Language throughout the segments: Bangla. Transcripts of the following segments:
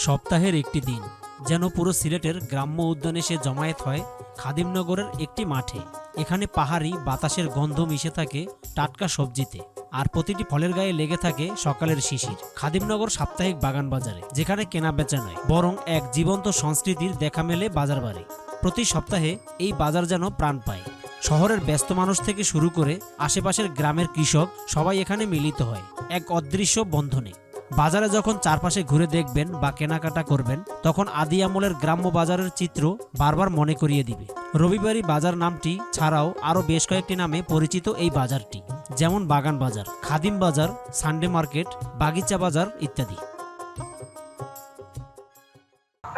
সপ্তাহের একটি দিন যেন পুরো সিলেটের গ্রাম্য উদ্যানে সে জমায়েত হয় খাদিমনগরের একটি মাঠে। এখানে পাহাড়ি বাতাসের গন্ধ মিশে থাকে টাটকা সবজিতে, আর প্রতিটি ফলের গায়ে লেগে থাকে সকালের শিশির। খাদিমনগর সাপ্তাহিক বাগান বাজারে, যেখানে কেনা বেচা নয় বরং এক জীবন্ত সংস্কৃতির দেখা মেলে বাজার বাড়ি। প্রতি সপ্তাহে এই বাজার যেন প্রাণ পায়। শহরের ব্যস্ত মানুষ থেকে শুরু করে আশেপাশের গ্রামের কৃষক সবাই এখানে মিলিত হয় এক অদৃশ্য বন্ধনে। বাজারে যখন চারপাশে ঘুরে দেখবেন বা কেনাকাটা করবেন, তখন আদি আমলের গ্রাম্য বাজারের চিত্র বারবার মনে করিয়ে দিবে। রবিবারী বাজার নামটি ছাড়াও আরও বেশ কয়েকটি নামে পরিচিত এই বাজারটি, যেমন বাগান বাজার, খাদিম বাজার, সানডে মার্কেট, বাগিচা বাজার ইত্যাদি।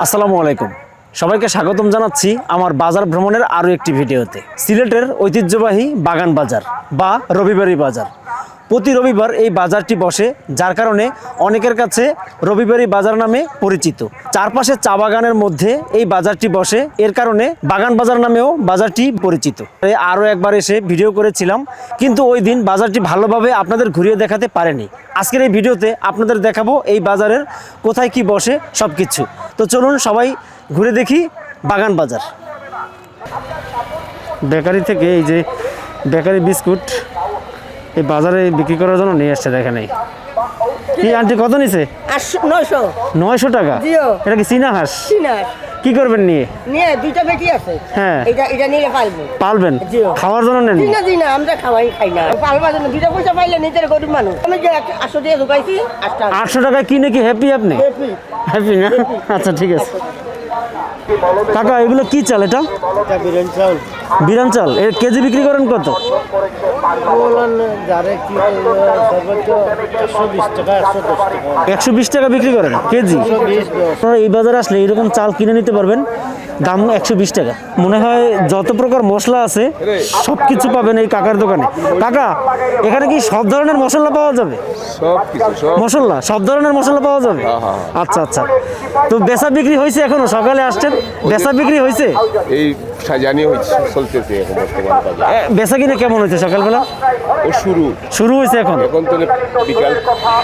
আসসালামু আলাইকুম, সবাইকে স্বাগতম জানাচ্ছি আমার বাজার ভ্রমণের আরও একটি ভিডিওতে। সিলেটের ঐতিহ্যবাহী বাগান বাজার বা রবিবারী বাজার। প্রতি রবিবার এই বাজারটি বসে, যার কারণে অনেকের কাছে রবিবারী বাজার নামে পরিচিত। চারপাশে চা বাগানের মধ্যে এই বাজারটি বসে, এর কারণে বাগান বাজার নামেও বাজারটি পরিচিত। আরও একবার এসে ভিডিও করেছিলাম, কিন্তু ওই দিন বাজারটি ভালোভাবে আপনাদের ঘুরিয়ে দেখাতে পারেনি। আজকের এই ভিডিওতে আপনাদের দেখাবো এই বাজারের কোথায় কি বসে সব কিছু। তো চলুন সবাই ঘুরে দেখি বাগান বাজার। বেকারি থেকে এই যে বেকারি বিস্কুট এই বাজারে বিক্রি করার জন্য নিয়ে আসছে। দেখেন এই কি আন্টি কত নিছে? 900 টাকা। এটা কি চীনা হাঁস? কি করবেন নিয়ে? নিয়ে দুইটা বেটি আছে। হ্যাঁ, এটা নিয়ে পালবেন? খাওয়ার জন্য নেন? না, আমরা খাই না, পালবার জন্য। দুইটা পয়সা পাইলে নিজের গরিব মানুষ। আমি যে 800 টাকা ঢুকাইছি। 800 টাকা কিনে কি হ্যাপি আপনি? হ্যাপি না? আচ্ছা ঠিক আছে। কাকা এগুলো কি চাল? এটা বিরান চাল। এর কেজি বিক্রি করেন কত? 120 টাকা বিক্রি করেন কেজি। আপনারা এই বাজারে আসলে এরকম চাল কিনে নিতে পারবেন, দাম 120 টাকা। মনে হয় যত প্রকার মশলা আছে সব কিছু পাবেন এই কাকার দোকানে। কাকা এখানে কি সব ধরনের মশলা পাওয়া যাবে? মশলা সব ধরনের মশলা পাওয়া যাবে? আচ্ছা আচ্ছা। তো বেচা বিক্রি হয়েছে? এখনো সকালে আসছেন, বেচা বিক্রি হয়েছে? এই সাজানি হচ্ছে, চলতেছে এখন বর্তমান বাজার। বেচা কিনে কেমন হয়েছে সকালবেলা? ও শুরু হয়েছে এখন তো বিকাল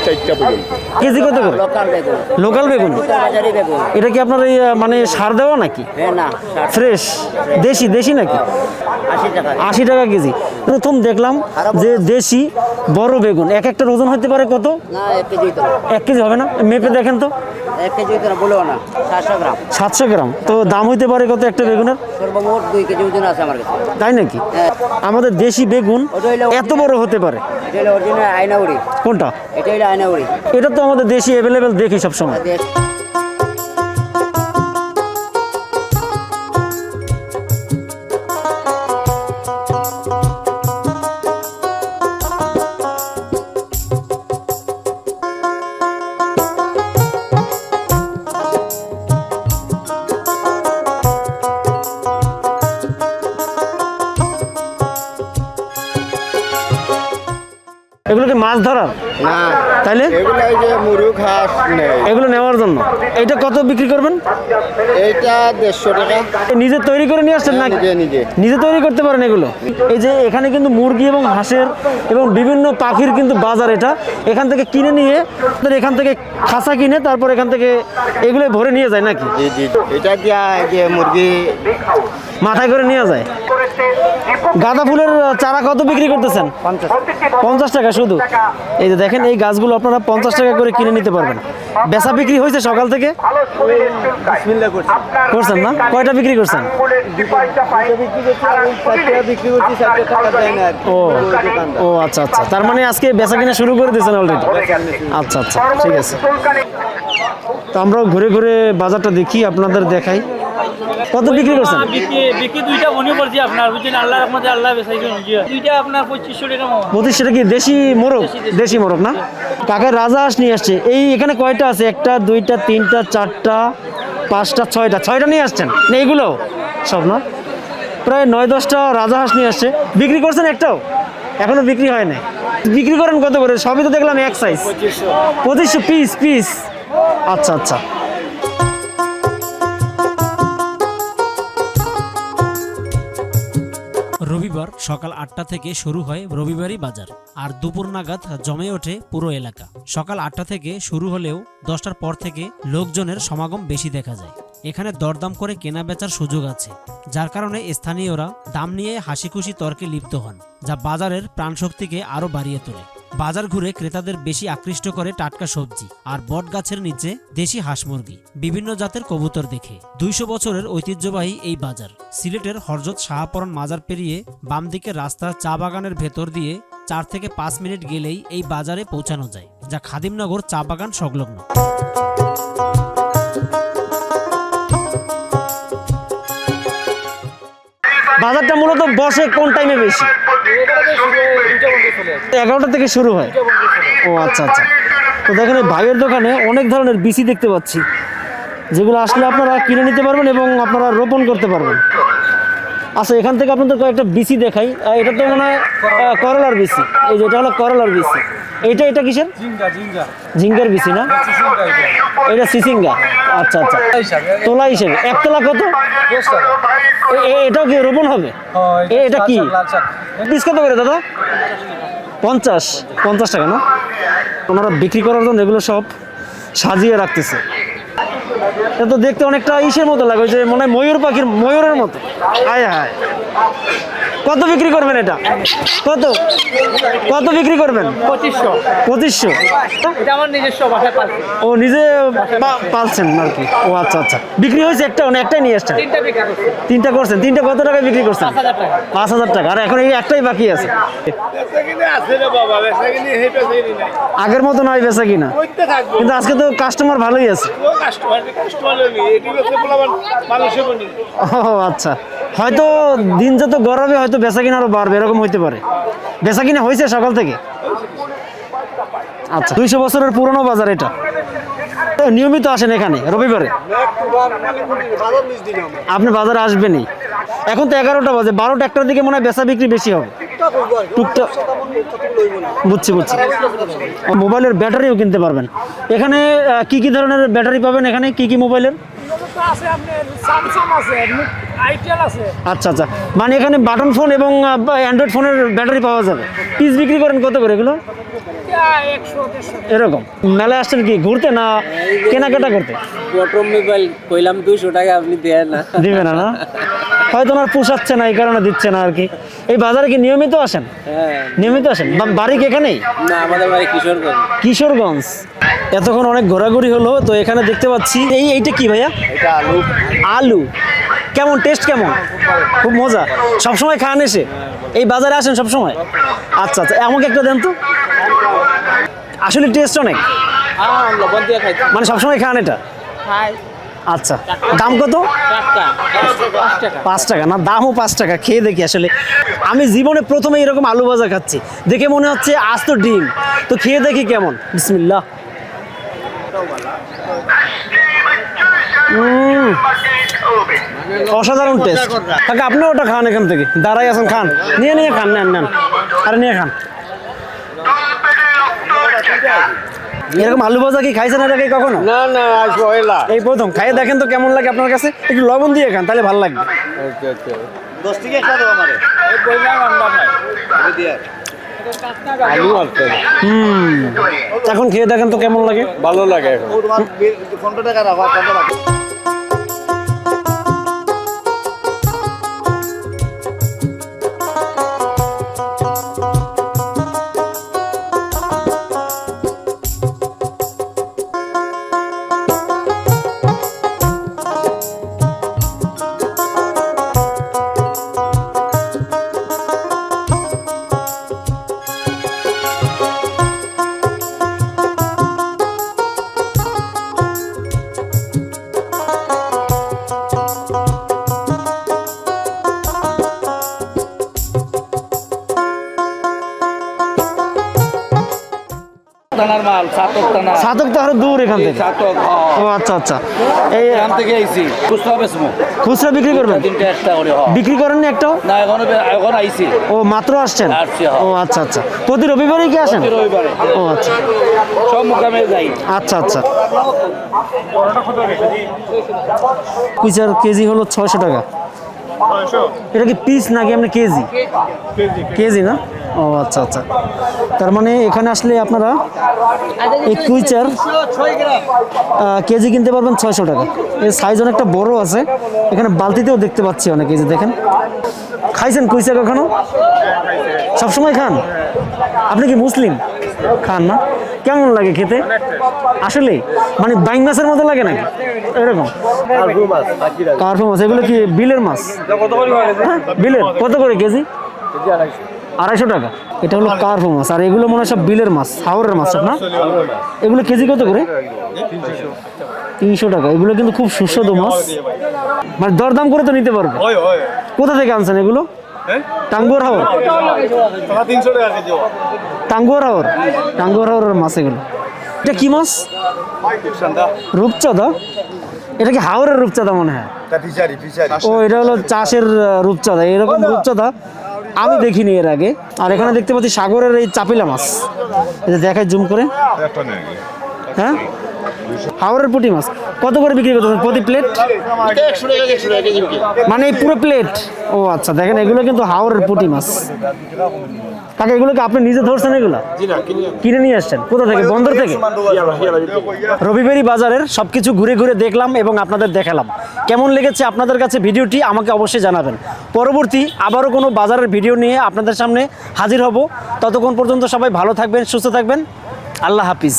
4টা পর্যন্ত। কেজি কত করে? লোকাল বেগুন। এটা কি আপনার এই মানে সার দেওয়া নাকি? ফ্রেশ দেশি নাকি? 80 টাকা কেজি। প্রথম দেখলাম যে দেশি বড় বেগুন। এক একটা ওজন হতে পারে কত? 1 কেজি হবে না? মেপে দেখেন তো। 700 গ্রাম। তো দাম হইতে পারে কত একটা বেগুনের? সর্বমোট 2 কেজি ওজন আছে আমার কাছে। তাই নাকি? আমাদের দেশি বেগুন এত বড় হতে পারে? এটা অরিজিনাল আয়নাউড়ি। কোনটা? এটা হলো আয়নাউড়ি। এটা তো আমাদের দেশি অ্যাভেলেবেল দেখি সবসময়। এগুলো কি মাছ ধরার? না, তাইলে এগুলো এই যে মুরগ হাঁস নেই, এগুলো নেওয়ার জন্য। এটা কত বিক্রি করবেন? এইটা 150 টাকা। নিজে তৈরি করে নিয়ে আসছেন নাকি? নিজে তৈরি করতে পারেন এগুলো? এই যে এখানে কিন্তু মুরগি এবং হাঁসের এবং বিভিন্ন পাখির কিন্তু বাজার। এটা এখান থেকে কিনে নিয়ে এখান থেকে খাঁচা কিনে তারপর এখান থেকে এগুলো ভরে নিয়ে যায় নাকি? জি জি, এটা দিয়া যে মুরগি মাথায় করে নিয়ে যায়। গাঁদা ফুলের চারা কত বিক্রি করতেছেন? 50 টাকা শুধু। এই যে দেখেন এই গাছগুলো আপনারা 50 টাকা করে কিনে নিতে পারবেন। বেচা বিক্রি হয়েছে সকাল থেকে? করছেন না? কয়টা বিক্রি করছেন? ও আচ্ছা আচ্ছা। তার মানে আজকে বেচা কিনা শুরু করে দিয়েছেন অলরেডি? আচ্ছা আচ্ছা ঠিক আছে। তো আমরাও ঘুরে ঘুরে বাজারটা দেখি, আপনাদের দেখাই। কত বিক্রি করছেন? বিক্রি দুইটা মনে করছি আপনার, বুঝছেন, আল্লাহর রহমতে আল্লাহ বেচাইছেন। দুইটা আপনার 2500 টাকা। 25 টাকা কি দেশি মোরগ? দেশি মোরগ না? কাকা রাজা হাঁস নিয়ে আসছে। এই এখানে কয়টা আছে? 1টা 2টা 3টা 4টা 5টা 6টা নিয়ে আসছেন না? এইগুলো সব না? প্রায় 9-10টা রাজা হাঁস নিয়ে আসছে। বিক্রি করছেন একটাও? এখনো বিক্রি হয় না। বিক্রি করেন কত করে? সবই তো দেখলাম এক সাইজ। 2500 পিস। আচ্ছা আচ্ছা। রবিবার রবিবার সকাল 8টা থেকে শুরু হয় রবিবারই বাজার, আর দুপুর নাগাদ জমে ওঠে পুরো এলাকা। সকাল 8টা থেকে শুরু হলেও 10টার পর থেকে লোকজনের সমাগম বেশি দেখা যায়। এখানে দরদাম করে কেনা বেচার সুযোগ আছে, যার কারণে স্থানীয়রা দাম নিয়ে হাসিখুশি তর্কে লিপ্ত হন, যা বাজারের প্রাণশক্তিকে আরও বাড়িয়ে তোলে। বাজার ঘুরে ক্রেতাদের বেশি আকৃষ্ট করে টাটকা সবজি আর বট গাছের নিচে দেশি হাঁস মুরগি, বিভিন্ন জাতের কবুতর দেখে। 200 বছরের ঐতিহ্যবাহী এই বাজার সিলেটের হযরত শাহপরান মাজার পেরিয়ে বাম দিকের রাস্তা চা বাগানের ভেতর দিয়ে 4 থেকে 5 মিনিট গেলেই এই বাজারে পৌঁছানো যায়, যা খাদিমনগর চা বাগান সংলগ্ন। বাজারটা মূলত বসে কোন টাইমে বেশি? 11টা থেকে শুরু হয়। ও আচ্ছা আচ্ছা। তো দেখেন এই ভাইয়ের দোকানে অনেক ধরনের বিচি দেখতে পাচ্ছি, যেগুলো আসলে আপনারা কিনে নিতে পারবেন এবং আপনারা রোপণ করতে পারবেন। আচ্ছা, এখান থেকে আপনাদের কয়েকটা বিচি দেখাই। এটা তো মনে হয় করলার বিচি। এই যে এটা হলো করলার বিচি। এটা কিসের? ঝিঙ্গার বিচি না? এটা সিসিঙ্গা। আচ্ছা আচ্ছা, তোলা হিসেবে 1 তোলা কত? এটাও কি রোপণ হবে? এটা কি পিস কত করে দাদা? 50 টাকা না? ওনারা বিক্রি করার জন্য এগুলো সব সাজিয়ে রাখতেছে। এটা তো দেখতে অনেকটা ইসের মতো লাগে, যে মনে হয় ময়ূরের মতো। হায় হায়, কত বিক্রি করবেন এটা? কত বিক্রি করবেন? 2500। এটা আমার নিজস্ব বাসায় পালছি। ও নিজে পালছেন আর কি? ও আচ্ছা আচ্ছা। বিক্রি হয়েছে একটা, একটাই নিয়ে আসছেন? 3টা বিক্রি করছি। 3টা করছেন? 3টা কত টাকায় বিক্রি করছেন? 5000 টাকা। 5000 টাকা। আর এখন এই একটাই বাকি আছে। আগের মতো নয় বেচা কিনা, কিন্তু আজকে তো কাস্টমার ভালোই আছে। ও আচ্ছা, হয়তো দিন যত গড়াবে হয়তো বেচা কিনা আরো বাড়বে, এরকম হইতে পারে। বেচা কিনা হয়েছে সকাল থেকে? আচ্ছা, 200 বছরের পুরনো বাজার এটা। নিয়মিত আসেন এখানে রবিবারে? আপনি বাজারে আসবেনই। এখন তো 11টা বাজে, 12টা 1টার দিকে মনে হয় বেচা বিক্রি বেশি হবে টুকটাক। বুঝছি। মোবাইলের ব্যাটারিও কিনতে পারবেন এখানে। কি কি ধরনের ব্যাটারি পাবেন এখানে? কি মোবাইলের? আচ্ছা আচ্ছা, মানে এখানে বাটন ফোন এবং অ্যান্ড্রয়েড ফোনের ব্যাটারি পাওয়া যাবে। পিস বিক্রি করেন কত করে এগুলো? এরকম। মেলায় আসছেন কি ঘুরতে না কেনাকাটা করতে? প্রথম মোবাইল কইলাম 200 টাকা, আপনি দেন না? দিবেন না? হয়তো ওনার পোষাচ্ছে না, এই কারণে দিচ্ছে না আর কি। এই বাজারে কি নিয়মিত আসেন? হ্যাঁ। নিয়মিত আসেন? বাড়ি কি এখানেই? না, আমাদের বাড়ি কিশোরগঞ্জ। এতক্ষণ অনেক ঘোরাঘুরি হলো, তো এখানে দেখতে পাচ্ছি এইটা কি ভাইয়া? এটা আলু। কেমন টেস্ট? কেমন? খুব মজা। সবসময় খান এসে? এই বাজারে আসেন সবসময়? আচ্ছা আচ্ছা, আমাকে একটা দেন তো। আসলে টেস্ট অনেক, লবণ দিয়ে খাইছি। মানে সবসময় খান এটা? আচ্ছা, দাম কত? 5 টাকা না? দামও 5 টাকা। খেয়ে দেখি আসলে। আমি জীবনে প্রথমে এরকম আলু ভাজা খাচ্ছি, দেখে মনে হচ্ছে আস্ত ডিম। তো খেয়ে দেখি কেমন। বিসমিল্লাহ। অসাধারণ টেস্ট। কাকা আপনিও ওটা খান এখান থেকে, দাঁড়াই আছেন, খান। নিয়ে খান, নেন। আরে নিয়ে খান। এরকম আলু ভাজা কি খাইছেন এর আগে কখনো? না এই প্রথম। খাইয়ে দেখেন তো কেমন লাগে আপনার কাছে। একটু লবণ দিয়ে খান, তাহলে ভালো লাগবে। এখন খেয়ে দেখেন তো কেমন লাগে। ভালো লাগে। টানার মাল, সাতক টানা। সাতক তো আরো দূর এখান থেকে। সাতক, ও আচ্ছা আচ্ছা। এই এখান থেকে আইছি। খুচরা বেচবো। খুচরা বিক্রি করবেন? 3টা একটা করে। বিক্রি করেননি একটাও? না, এখন আইছি। ও মাত্র আসছেন? আসছি। ও আচ্ছা আচ্ছা। প্রতি রবিবারই কি আসেন? রবিবারে। ও আচ্ছা। সব মোকামে যাই। আচ্ছা আচ্ছা। কুইচার কেজি হলো 600 টাকা। এটা কি পিস নাকি আপনি কেজি? কেজি না? ও আচ্ছা আচ্ছা, তার মানে এখানে আসলে আপনারা এই কুইচার কেজি কিনতে পারবেন 600 টাকা। এর সাইজ অনেকটা বড় আছে, এখানে বালতিতেও দেখতে পাচ্ছি অনেক কেজি। দেখেন, খাইছেন কুইচা কখনো? সবসময় খান? আপনি কি মুসলিম? খান না? কেমন লাগে খেতে আসলে? মানে বাইং মাছের মতো লাগে নাকি এরকম? কার্পু মাছ, এগুলো কি বিলের মাছ? হ্যাঁ, বিলের। কত করে কেজি? 250 টাকা। এটা হলো কার্পু মাছ, আর এগুলো মনে হয় সব বিলের মাছ, হাওরের মাছ না? এগুলো কেজি কত করে? 300 টাকা। এগুলো কিন্তু খুব সুস্বাদু মাছ, মানে দরদাম করে তো নিতে পারবো। কোথা থেকে আনছেন এগুলো? টাঙ্গুয়ার হাওর? টাঙ্গুয়ার হাওর, টাঙ্গুয়ার হাওরের মাছ এগুলো। এটা কি মাছ? রূপচাঁদা। এটা কি হাওরের রূপচাঁদা মনে হয়? ও, এটা হলো চাষের রূপচাঁদা। এরকম রূপচাঁদা আমি দেখিনি এর আগে। আর এখানে দেখতে পাচ্ছি সাগরের এই চাপিলা মাছ, এই যে দেখায় জুম করে। হ্যাঁ, হাওরের পুঁটি মাছ কত করে বিক্রি করতেছেন প্রতি প্লেট? মানে এই পুরো প্লেট? ও আচ্ছা, দেখেন এগুলো কিন্তু হাওরের পুঁটি মাছ। কাকা, এগুলো কি আপনি নিজে ধরছেন? এগুলো কিনে নিয়ে আসছেন কোথা থেকে? বন্দর থেকে? রবিবারি বাজারের সবকিছু ঘুরে ঘুরে দেখলাম এবং আপনাদের দেখালাম। কেমন লেগেছে আপনাদের কাছে ভিডিওটি আমাকে অবশ্যই জানাবেন। পরবর্তী আবারও কোনো বাজারের ভিডিও নিয়ে আপনাদের সামনে হাজির হব। ততক্ষণ পর্যন্ত সবাই ভালো থাকবেন, সুস্থ থাকবেন। আল্লাহ হাফিজ।